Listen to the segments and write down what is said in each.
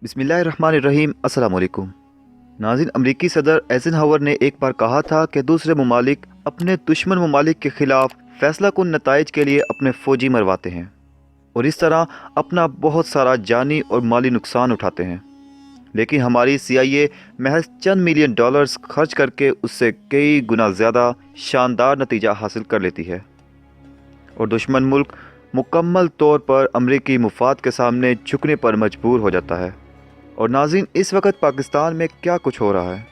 बिस्मिल्लाहिर्रहमानिर्रहीम। अस्सलाम वालेकुम नाज़रीन, अमरीकी सदर एइज़नहावर ने एक बार कहा था कि दूसरे ममालिक अपने दुश्मन ममालिक के ख़िलाफ़ फ़ैसला कुन नताइज के लिए अपने फ़ौजी मरवाते हैं और इस तरह अपना बहुत सारा जानी और माली नुकसान उठाते हैं। लेकिन हमारी CIA महज चंद मिलियन डॉलर्स खर्च करके उससे कई गुना ज़्यादा शानदार नतीजा हासिल कर लेती है और दुश्मन मुल्क मुकम्मल तौर पर अमरीकी मुफाद के सामने झुकने पर मजबूर हो जाता है। और नाज़रीन, इस वक्त पाकिस्तान में क्या कुछ हो रहा है।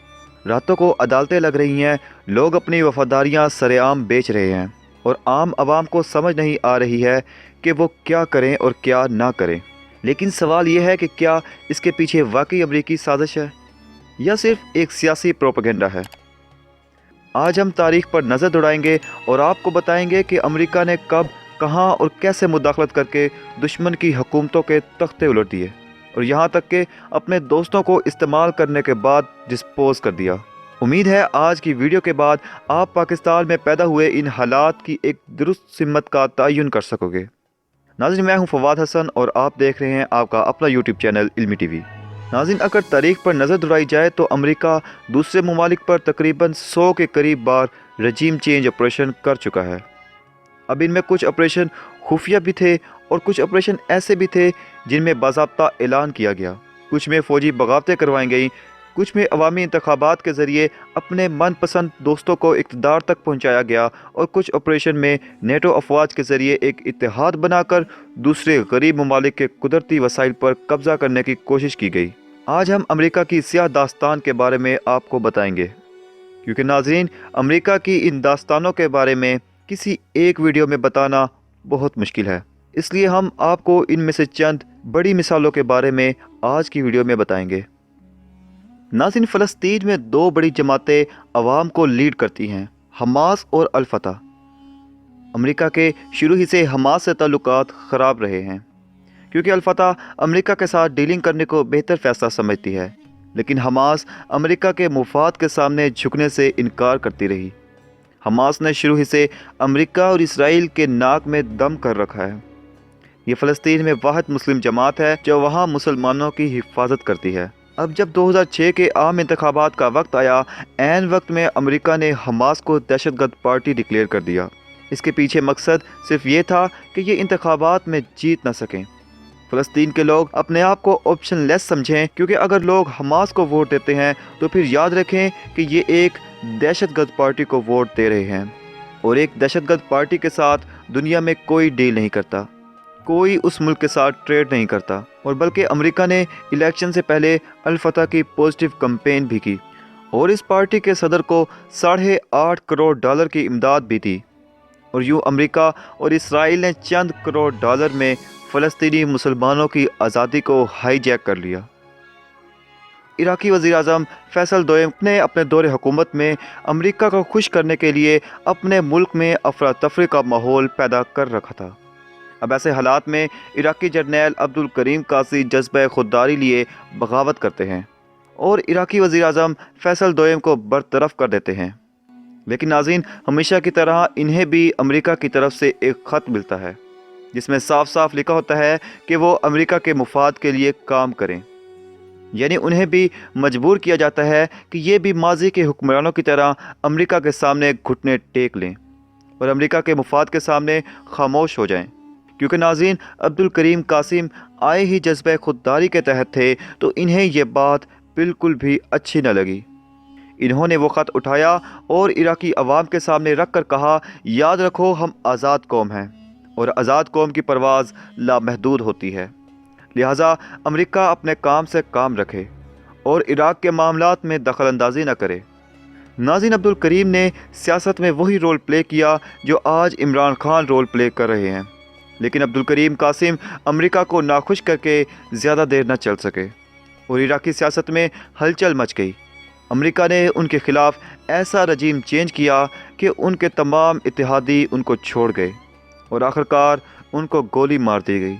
रातों को अदालतें लग रही हैं, लोग अपनी वफादारियां सरेआम बेच रहे हैं और आम आवाम को समझ नहीं आ रही है कि वो क्या करें और क्या ना करें। लेकिन सवाल ये है कि क्या इसके पीछे वाकई अमरीकी साजिश है या सिर्फ एक सियासी प्रोपेगेंडा है। आज हम तारीख पर नज़र दौड़ाएंगे और आपको बताएंगे कि अमेरिका ने कब, कहां और कैसे मुदाखलत करके दुश्मन की हुकूमतों के तख्ते उलट दिए और यहाँ तक कि अपने दोस्तों को इस्तेमाल करने के बाद डिस्पोज कर दिया। उम्मीद है आज की वीडियो के बाद आप पाकिस्तान में पैदा हुए इन हालात की एक दुरुस्त सिमत का तयन कर सकोगे। नाज़रीन, मैं हूँ फवाद हसन और आप देख रहे हैं आपका अपना यूट्यूब चैनल इल्मी टीवी। नाज़रीन, अगर तारीख पर नज़र दौड़ाई जाए तो अमेरिका दूसरे ममालिक पर तकरीबन 100 के करीब बार रजीम चेंज ऑपरेशन कर चुका है। अब इनमें कुछ ऑपरेशन खुफिया भी थे और कुछ ऑपरेशन ऐसे भी थे जिनमें बाज़ाब्ता ऐलान किया गया। कुछ में फ़ौजी बगावतें करवाई गईं, कुछ में अवामी इंतखाबात के ज़रिए अपने मनपसंद दोस्तों को इक़्तिदार तक पहुंचाया गया और कुछ ऑपरेशन में नेटो अफवाज के ज़रिए एक इत्तेहाद बनाकर दूसरे गरीब ममालिक के कुदरती वसाइल पर कब्ज़ा करने की कोशिश की गई। आज हम अमेरिका की सियाह दास्तान के बारे में आपको बताएंगे, क्योंकि नाज़रीन, अमेरिका की इन दास्तानों के बारे में किसी एक वीडियो में बताना बहुत मुश्किल है। इसलिए हम आपको इनमें से चंद बड़ी मिसालों के बारे में आज की वीडियो में बताएंगे। नाज़रीन, फ़लस्तीन में दो बड़ी जमातें अवाम को लीड करती हैं, हमास और अल फतह। अमेरिका के शुरू ही से हमास से ताल्लुकात ख़राब रहे हैं, क्योंकि अल फतह अमेरिका के साथ डीलिंग करने को बेहतर फ़ैसला समझती है, लेकिन हमास अमेरिका के मुफाद के सामने झुकने से इनकार करती रही। हमास ने शुरू ही से अमेरिका और इसराइल के नाक में दम कर रखा है। ये फ़लस्तीन में वाहिद मुस्लिम जमात है जो वहाँ मुसलमानों की हिफाजत करती है। अब जब 2006 के आम इंतखाबात का वक्त आया, ऐन वक्त में अमेरिका ने हमास को दहशतगर्द पार्टी डिक्लेयर कर दिया। इसके पीछे मकसद सिर्फ ये था कि ये इंतखाबात में जीत न सकें। फ़लस्तीन के लोग अपने आप को ऑप्शन लेस समझें, क्योंकि अगर लोग हमास को वोट देते हैं तो फिर याद रखें कि ये एक दहशतगर्द पार्टी को वोट दे रहे हैं और एक दहशतगर्द पार्टी के साथ दुनिया में कोई डील नहीं करता, कोई उस मुल्क के साथ ट्रेड नहीं करता। और बल्कि अमेरिका ने इलेक्शन से पहले अल फतह की पॉजिटिव कैंपेन भी की और इस पार्टी के सदर को $8.5 करोड़ की इमदाद भी दी। और यूँ अमेरिका और इसराइल ने चंद करोड़ डॉलर में फ़लस्तीनी मुसलमानों की आज़ादी को हाईजैक कर लिया। इराकी वज़ीर-ए-आज़म फैसल दोयम ने अपने दौरे हुकूमत में अमेरिका को खुश करने के लिए अपने मुल्क में अफरा तफरी का माहौल पैदा कर रखा था। अब ऐसे हालात में इराकी जर्नैल अब्दुल करीम कासी जज्बे खुददारी लिए बगावत करते हैं और इराकी वज़ीर-ए-आज़म फैसल दोयम को बरतरफ कर देते हैं। लेकिन नाज़रीन, हमेशा की तरह इन्हें भी अमेरिका की तरफ से एक ख़त मिलता है जिसमें साफ साफ लिखा होता है कि वो अमेरिका के मुफाद के लिए काम करें। यानी उन्हें भी मजबूर किया जाता है कि ये भी माजी के हुक्मरानों की तरह अमेरिका के सामने घुटने टेक लें और अमेरिका के मुफाद के सामने खामोश हो जाएं। क्योंकि नाज़रीन, अब्दुल करीम कासिम आए ही जज्बे खुददारी के तहत थे, तो इन्हें ये बात बिल्कुल भी अच्छी न लगी। इन्होंने वो ख़त उठाया और इराकी अवाम के सामने रख कर कहा, याद रखो हम आज़ाद कौम हैं और आज़ाद कौम की परवाज़ लामहदूद होती है, लिहाजा अमेरिका अपने काम से काम रखे और इराक़ के मामलात में दखल अंदाजी न करे। नाज़रीन, अब्दुल करीम ने सियासत में वही रोल प्ले किया जो आज इमरान खान रोल प्ले कर रहे हैं, लेकिन अब्दुल करीम कासिम अमेरिका को नाखुश करके ज़्यादा देर न चल सके और इराकी सियासत में हलचल मच गई। अमेरिका ने उनके ख़िलाफ़ ऐसा रजीम चेंज किया कि उनके तमाम इत्तेहादी उनको छोड़ गए और आखिरकार उनको गोली मार दी गई।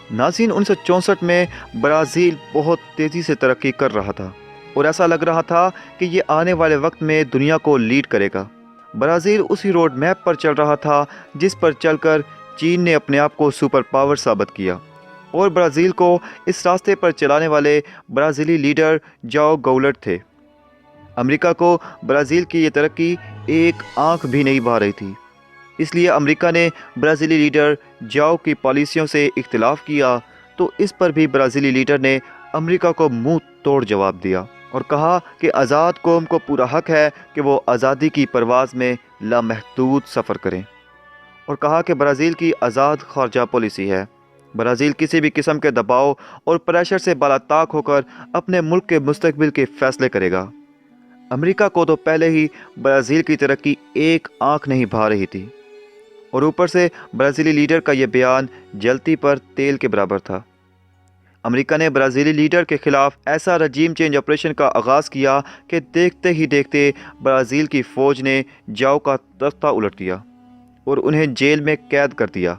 नाज़रीन, 1964 में ब्राज़ील बहुत तेज़ी से तरक्की कर रहा था और ऐसा लग रहा था कि ये आने वाले वक्त में दुनिया को लीड करेगा। ब्राज़ील उसी रोड मैप पर चल रहा था जिस पर चलकर चीन ने अपने आप को सुपर पावर साबित किया اور برازیل کو اس راستے پر چلانے والے برازیلی لیڈر جاؤ گولٹ تھے۔ امریکہ کو برازیل کی یہ ترقی ایک آنکھ بھی نہیں بھا رہی تھی، اس لیے امریکہ نے برازیلی لیڈر جاؤ کی پالیسیوں سے اختلاف کیا تو اس پر بھی برازیلی لیڈر نے امریکہ کو منہ توڑ جواب دیا اور کہا کہ آزاد قوم کو پورا حق ہے کہ وہ آزادی کی پرواز میں لامحدود سفر کریں، اور کہا کہ برازیل کی آزاد خارجہ پالیسی ہے۔ برازیل کسی بھی قسم کے دباؤ اور پریشر سے بالاتاق ہو کر اپنے ملک کے مستقبل کے فیصلے کرے گا۔ امریکہ کو تو پہلے ہی برازیل کی ترقی ایک آنکھ نہیں بھا رہی تھی، اور اوپر سے برازیلی لیڈر کا یہ بیان جلتی پر تیل کے برابر تھا۔ امریکہ نے برازیلی لیڈر کے خلاف ایسا رجیم چینج آپریشن کا آغاز کیا کہ دیکھتے ہی دیکھتے برازیل کی فوج نے جاؤ کا تختہ الٹ دیا اور انہیں جیل میں قید کر دیا،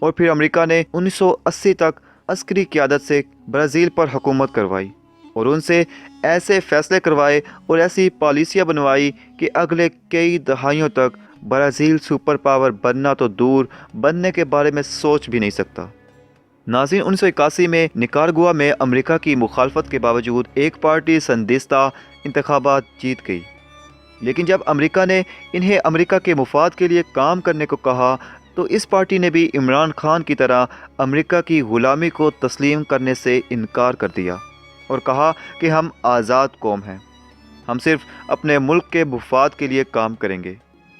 اور پھر امریکہ نے 1980 تک عسکری قیادت سے برازیل پر حکومت کروائی اور ان سے ایسے فیصلے کروائے اور ایسی پالیسیاں بنوائی کہ اگلے کئی دہائیوں تک برازیل سپر پاور بننا تو دور، بننے کے بارے میں سوچ بھی نہیں سکتا۔ ناظرین، 1981 میں نکارگوا میں امریکہ کی مخالفت کے باوجود ایک پارٹی سندیستہ انتخابات جیت گئی، لیکن جب امریکہ نے انہیں امریکہ کے مفاد کے لیے کام کرنے کو کہا تو اس پارٹی نے بھی عمران خان کی طرح امریکہ کی غلامی کو تسلیم کرنے سے انکار کر دیا اور کہا کہ ہم آزاد قوم ہیں، ہم صرف اپنے ملک کے مفاد کے لیے کام کریں گے۔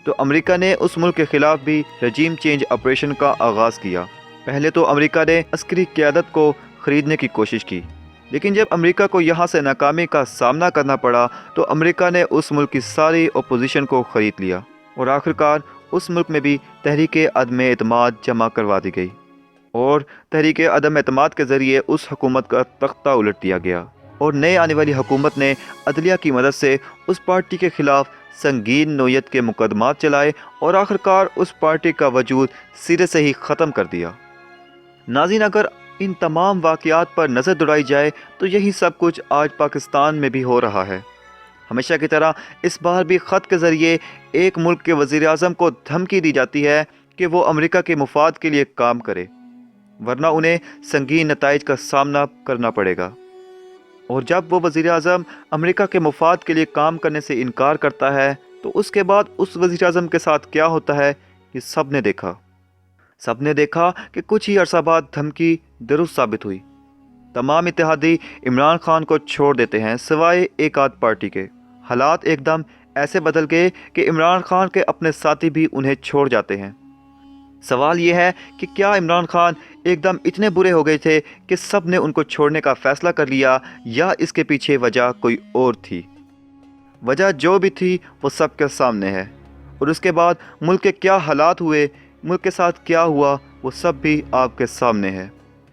تو امریکہ نے اس ملک کے خلاف بھی رجیم چینج آپریشن کا آغاز کیا۔ پہلے تو امریکہ نے عسکری قیادت کو خریدنے کی کوشش کی، لیکن جب امریکہ کو یہاں سے ناکامی کا سامنا کرنا پڑا تو امریکہ نے اس ملک کی ساری اپوزیشن کو خرید لیا اور آخرکار اس ملک میں بھی تحریک عدم اعتماد جمع کروا دی گئی اور تحریک عدم اعتماد کے ذریعے اس حکومت کا تختہ الٹ دیا گیا، اور نئے آنے والی حکومت نے عدلیہ کی مدد سے اس پارٹی کے خلاف سنگین نوعیت کے مقدمات چلائے اور آخرکار اس پارٹی کا وجود سرے سے ہی ختم کر دیا۔ ناظرین، اگر ان تمام واقعات پر نظر دوڑائی جائے تو یہی سب کچھ آج پاکستان میں بھی ہو رہا ہے۔ ہمیشہ کی طرح اس بار بھی خط کے ذریعے ایک ملک کے وزیر اعظم کو دھمکی دی جاتی ہے کہ وہ امریکہ کے مفاد کے لیے کام کرے، ورنہ انہیں سنگین نتائج کا سامنا کرنا پڑے گا۔ اور جب وہ وزیر اعظم امریکہ کے مفاد کے لیے کام کرنے سے انکار کرتا ہے تو اس کے بعد اس وزیر اعظم کے ساتھ کیا ہوتا ہے یہ سب نے دیکھا کہ کچھ ہی عرصہ بعد دھمکی درست ثابت ہوئی۔ تمام اتحادی عمران خان کو چھوڑ دیتے ہیں سوائے ایک آدھ پارٹی کے۔ حالات ایک دم ایسے بدل گئے کہ عمران خان کے اپنے ساتھی بھی انہیں چھوڑ جاتے ہیں۔ سوال یہ ہے کہ کیا عمران خان ایک دم اتنے برے ہو گئے تھے کہ سب نے ان کو چھوڑنے کا فیصلہ کر لیا، یا اس کے پیچھے وجہ کوئی اور تھی؟ وجہ جو بھی تھی وہ سب کے سامنے ہے، اور اس کے بعد ملک کے کیا حالات ہوئے، ملک کے ساتھ کیا ہوا، وہ سب بھی آپ کے سامنے ہے۔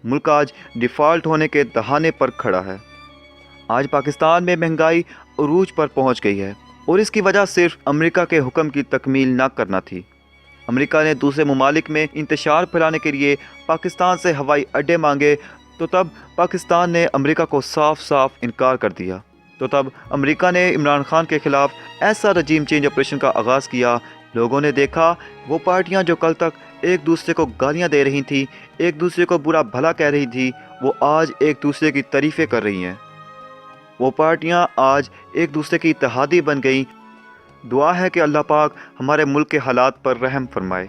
ملک آج ڈیفالٹ ہونے کے دہانے پر کھڑا ہے۔ آج پاکستان میں مہنگائی عروج پر پہنچ گئی ہے، اور اس کی وجہ صرف امریکہ کے حکم کی تکمیل نہ کرنا تھی۔ امریکہ نے دوسرے ممالک میں انتشار پھیلانے کے لیے پاکستان سے ہوائی اڈے مانگے تو تب پاکستان نے امریکہ کو صاف انکار کر دیا۔ تو تب امریکہ نے عمران خان کے خلاف ایسا رجیم چینج آپریشن کا آغاز کیا۔ لوگوں نے دیکھا وہ پارٹیاں جو کل تک ایک دوسرے کو گالیاں دے رہی تھیں، ایک دوسرے کو برا بھلا کہہ رہی تھی، وہ آج ایک دوسرے کی تعریفیں کر رہی ہیں۔ وہ پارٹیاں آج ایک دوسرے کی اتحادی بن گئیں۔ دعا ہے کہ اللہ پاک ہمارے ملک کے حالات پر رحم فرمائے۔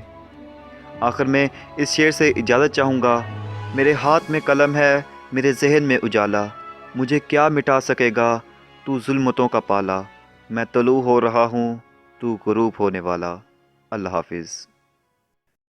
آخر میں اس شعر سے اجازت چاہوں گا۔ میرے ہاتھ میں قلم ہے، میرے ذہن میں اجالا، مجھے کیا مٹا سکے گا تو ظلمتوں کا پالا، میں طلوع ہو رہا ہوں تو غروب ہونے والا۔ اللہ حافظ۔